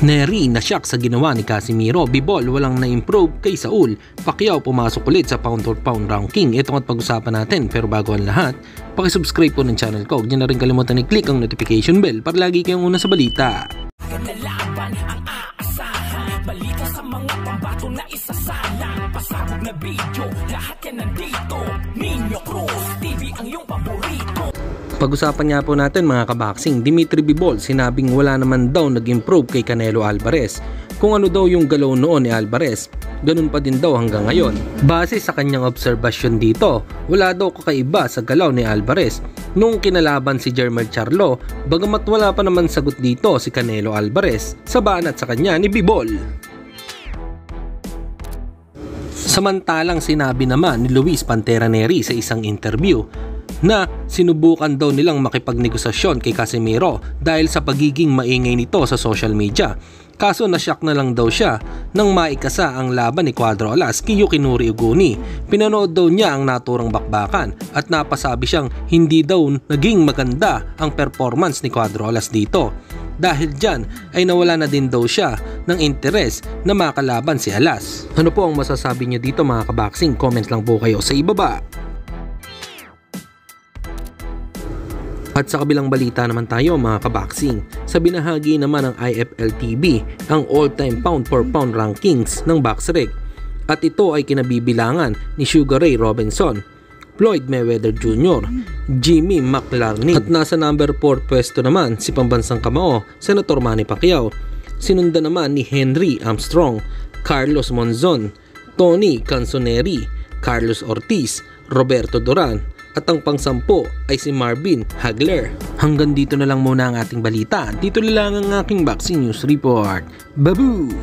Nery na-shock sa ginawa ni Casimiro. Bivol walang na-improve kay Saul. Pacquiao pumasok ulit sa pound for pound ranking. Ito ang pag-usapan natin, pero bago ang lahat, pakisubscribe po ng channel ko. Huwag niyo na rin kalimutan i-click ang notification bell para lagi kayong una sa balita. Laban ang aasahan, balita sa mga pambato na isasala, pasabog na video, lahat yan nandito. Nino Cruz TV ang iyong paborito. Pag-usapan nga po natin mga kaboxing, Dimitri Bivol sinabing wala naman daw nag-improve kay Canelo Alvarez. Kung ano daw yung galaw noon ni Alvarez, ganun pa din daw hanggang ngayon. Base sa kanyang obserbasyon dito, wala daw kakaiba sa galaw ni Alvarez nung kinalaban si Jermell Charlo, bagamat wala pa naman sagot dito si Canelo Alvarez sa banat sa kanya ni Bivol. Samantalang sinabi naman ni Luis Pantera Nery sa isang interview na sinubukan daw nilang makipagnegosasyon kay Casimiro dahil sa pagiging maingay nito sa social media. Kaso nashock na lang daw siya nang maikasa ang laban ni Cuadro Alas kay Yukinori Uguni. Pinanood daw niya ang naturang bakbakan at napasabi siyang hindi daw naging maganda ang performance ni Cuadro Alas dito. Dahil dyan ay nawala na din daw siya ng interes na makalaban si Alas. Ano po ang masasabi niyo dito mga kaboxing? Comment lang po kayo sa ibaba. At sa kabilang balita naman tayo mga kaboxing, sa binahagi naman ng IFL TV ang all-time pound for pound rankings ng BoxRec. At ito ay kinabibilangan ni Sugar Ray Robinson, Floyd Mayweather Jr., Jimmy McLarnin. At nasa number 4 pwesto naman si pambansang kamao, Senator Manny Pacquiao. Sinundan naman ni Henry Armstrong, Carlos Monzon, Tony Canzoneri, Carlos Ortiz, Roberto Duran. At ang pang-10 ay si Marvin Hagler. Hanggang dito na lang muna ang ating balita. Dito na lang ang aking boxing news report. Babu!